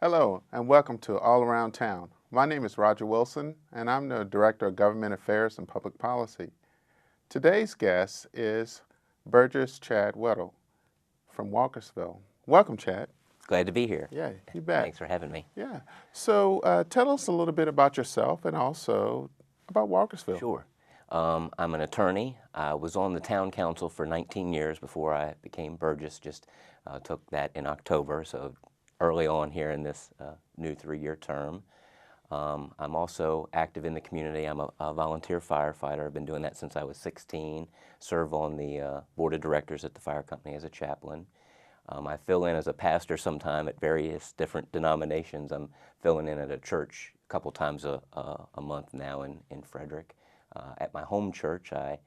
Hello, and welcome to All Around Town. My name is Roger Wilson, and I'm the Director of Government Affairs and Public Policy. Today's guest is Burgess Chad Weddle from Walkersville. Welcome, Chad. Glad to be here. Yeah, you bet. Thanks for having me. Yeah. So tell us a little bit about yourself and also about Walkersville. Sure. I'm an attorney. I was on the town council for 19 years before I became Burgess. Just took that in October, so early on here in this new 3-year term. I'm also active in the community. I'm a volunteer firefighter. I've been doing that since I was 16. Serve on the board of directors at the fire company as a chaplain. I fill in as a pastor sometime at various different denominations. I'm filling in at a church a couple times a month now in Frederick. At my home church, I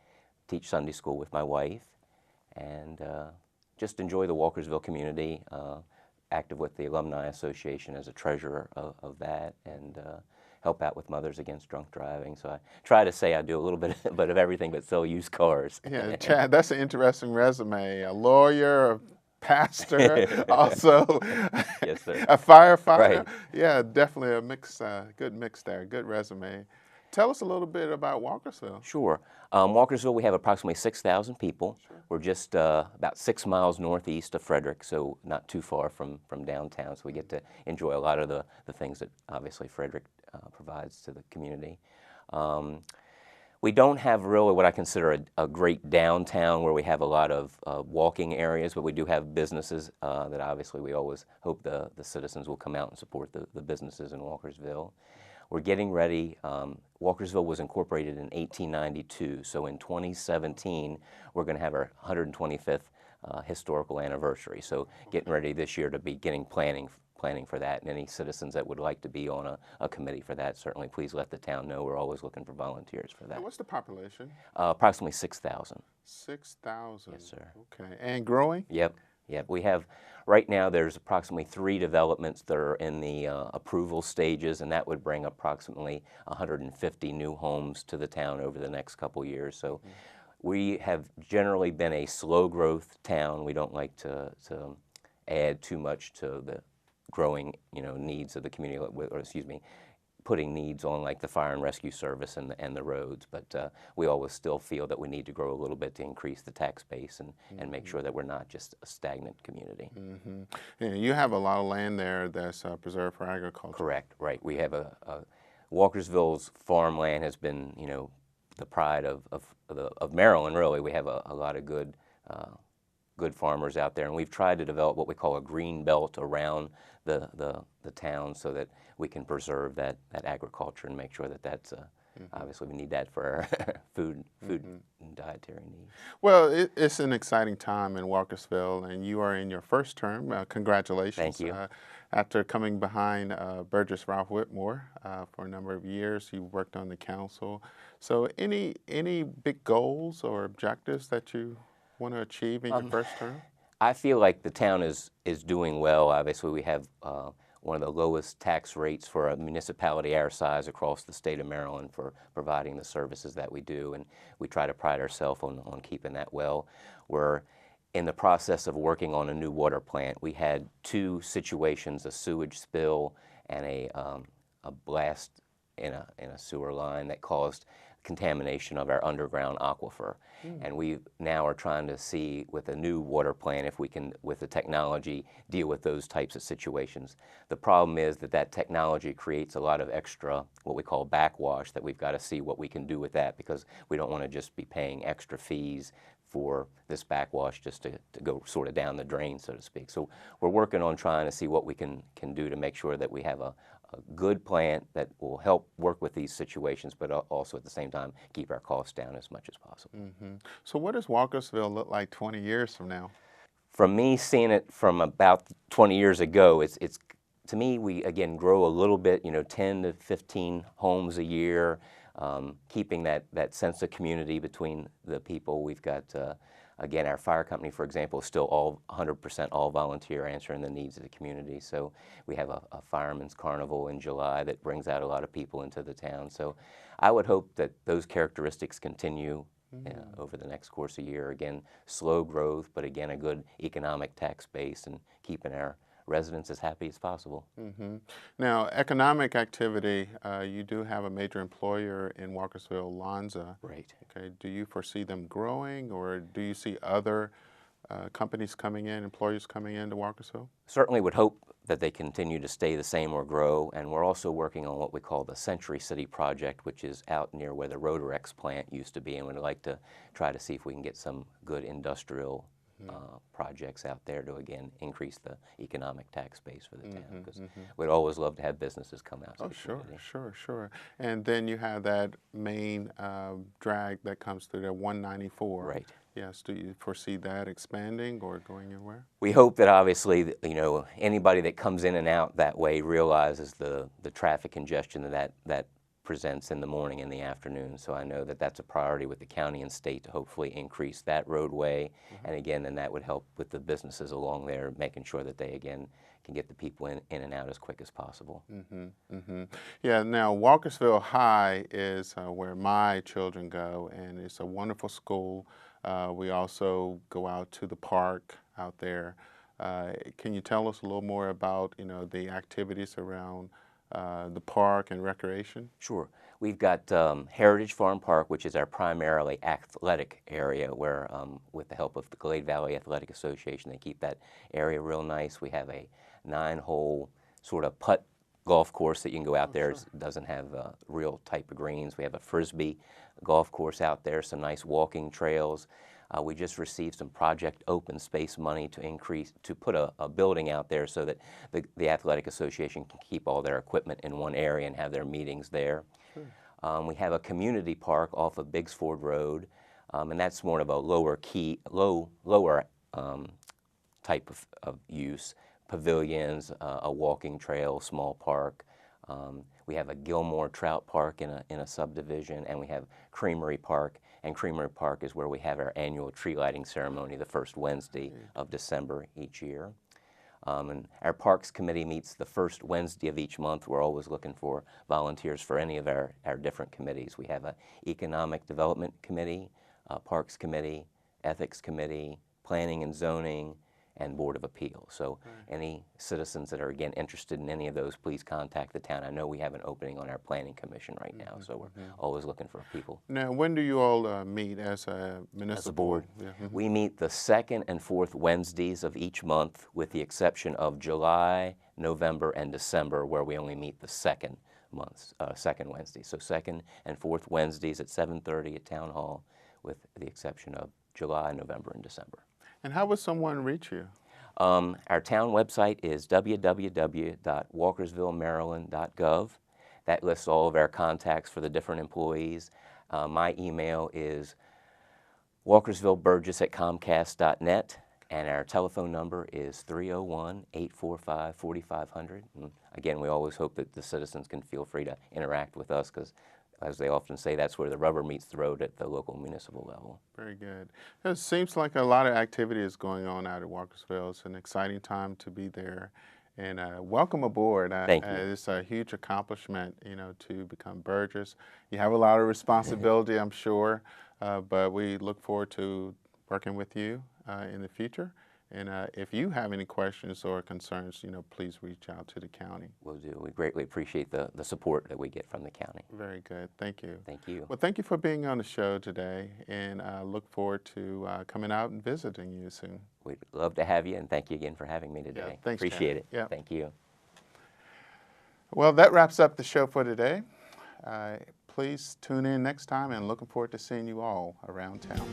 teach Sunday school with my wife and just enjoy the Walkersville community. Active with the Alumni Association as a treasurer of that, and help out with Mothers Against Drunk Driving. So I try to say I do a little bit of everything but sell used cars. Yeah, Chad, that's an interesting resume. A lawyer, a pastor, also Yes, sir. a firefighter. Right. Yeah, definitely a mix, good mix there, good resume. Tell us a little bit about Walkersville. Sure. Walkersville, we have approximately 6,000 people. Sure. We're just about 6 miles northeast of Frederick, so not too far from downtown, so we get to enjoy a lot of the things that obviously Frederick provides to the community. We don't have really what I consider a great downtown where we have a lot of walking areas, but we do have businesses that obviously we always hope the citizens will come out and support the businesses in Walkersville. We're getting ready. Walkersville was incorporated in 1892, so in 2017 we're going to have our 125th historical anniversary. So getting ready this year to be planning for that, and any citizens that would like to be on a committee for that, certainly please let the town know. We're always looking for volunteers for that. And what's the population? Approximately 6,000. 6,000. Yes, sir. Okay, and growing? Yep. Yep. We have, right now there's approximately 3 developments that are in the approval stages, and that would bring approximately 150 new homes to the town over the next couple years. So we have generally been a slow growth town. We don't like to add too much to the growing needs of the community, or excuse me, putting needs on like the fire and rescue service and the roads, but we always still feel that we need to grow a little bit to increase the tax base and make sure that we're not just a stagnant community. Yeah, you have a lot of land there that's preserved for agriculture. Correct, right. We have Walkersville's farmland has been, the pride of Maryland, really. We have a lot of good farmers out there, and we've tried to develop what we call a green belt around the town so that we can preserve that agriculture and make sure that that's obviously we need that for our food and dietary needs. Well, it's an exciting time in Walkersville, and you are in your first term. Congratulations. Thank you. After coming behind Burgess Ralph Whitmore for a number of years, you worked on the council. So any big goals or objectives that you want to achieve in your first term? I feel like the town is doing well. Obviously, we have one of the lowest tax rates for a municipality our size across the state of Maryland for providing the services that we do, and we try to pride ourselves on keeping that well. We're in the process of working on a new water plant. We had 2 situations, a sewage spill and a blast in a sewer line that caused contamination of our underground aquifer. And we now are trying to see with a new water plant if we can, with the technology, deal with those types of situations. The problem is that technology creates a lot of extra, what we call backwash, that we've got to see what we can do with that, because we don't want to just be paying extra fees for this backwash just to go sort of down the drain, so to speak. So we're working on trying to see what we can do to make sure that we have a good plant that will help work with these situations, but also at the same time keep our costs down as much as possible. So what does Walkersville look like 20 years from now? From me seeing it from about 20 years ago, it's to me, we again grow a little bit, 10 to 15 homes a year, keeping that sense of community between the people. We've got again, our fire company, for example, is still 100% all volunteer, answering the needs of the community. So we have a fireman's carnival in July that brings out a lot of people into the town. So I would hope that those characteristics continue over the next course of year. Again, slow growth, but again, a good economic tax base and keeping our residents as happy as possible. Now, economic activity, you do have a major employer in Walkersville, Lonza. Right. Okay. Do you foresee them growing, or do you see other companies coming in, employers coming into Walkersville? Certainly would hope that they continue to stay the same or grow, and we're also working on what we call the Century City Project, which is out near where the Rotorex plant used to be, and we'd like to try to see if we can get some good industrial projects out there to, again, increase the economic tax base for the town, because we'd always love to have businesses come out to the community. Sure. And then you have that main drag that comes through there, 194. Right. Yes. Do you foresee that expanding or going anywhere? We hope that obviously, anybody that comes in and out that way realizes the traffic congestion that presents in the morning and the afternoon. So I know that that's a priority with the county and state to hopefully increase that roadway. And again, then that would help with the businesses along there, making sure that they, again, can get the people in and out as quick as possible. Yeah, now Walkersville High is where my children go, and it's a wonderful school. We also go out to the park out there. Can you tell us a little more about, the activities around the park and recreation? Sure. We've got Heritage Farm Park, which is our primarily athletic area, where with the help of the Glade Valley Athletic Association, they keep that area real nice. We have a 9-hole sort of putt golf course that you can go out there. It doesn't have real type of greens. We have a Frisbee golf course out there, some nice walking trails. We just received some Project Open Space money to put a building out there so that the Athletic Association can keep all their equipment in one area and have their meetings there. We have a community park off of Biggsford Road, and that's more of a lower type of use. Pavilions, a walking trail, small park. We have a Gilmore Trout Park in a subdivision, and we have Creamery Park. And Creamery Park is where we have our annual tree lighting ceremony the first Wednesday of December each year. And our Parks Committee meets the first Wednesday of each month. We're always looking for volunteers for any of our different committees. We have an Economic Development Committee, a Parks Committee, Ethics Committee, Planning and Zoning, and Board of Appeals. So any citizens that are, again, interested in any of those, please contact the town. I know we have an opening on our Planning Commission right now, so we're always looking for people. Now, when do you all meet as a municipal? As a board? Yeah. We meet the second and fourth Wednesdays of each month, with the exception of July, November, and December, where we only meet the second Wednesday. So second and fourth Wednesdays at 7:30 at Town Hall, with the exception of July, November, and December. And how would someone reach you? Our town website is www.walkersvillemaryland.gov. That lists all of our contacts for the different employees. My email is walkersvilleburgess@comcast.net, and our telephone number is 301-845-4500. Again, we always hope that the citizens can feel free to interact with us, because as they often say, that's where the rubber meets the road at the local municipal level. Very good. It seems like a lot of activity is going on out at Walkersville. It's an exciting time to be there. And welcome aboard. Thank you. It's a huge accomplishment, to become Burgess. You have a lot of responsibility, I'm sure, but we look forward to working with you in the future. And if you have any questions or concerns, please reach out to the county. Will do. We greatly appreciate the support that we get from the county. Very good. Thank you. Thank you. Well, thank you for being on the show today, and I look forward to coming out and visiting you soon. We'd love to have you, and thank you again for having me today. Yeah, thanks, appreciate Chad. it. Yeah. Thank you. Well, that wraps up the show for today. Please tune in next time, and looking forward to seeing you all around town.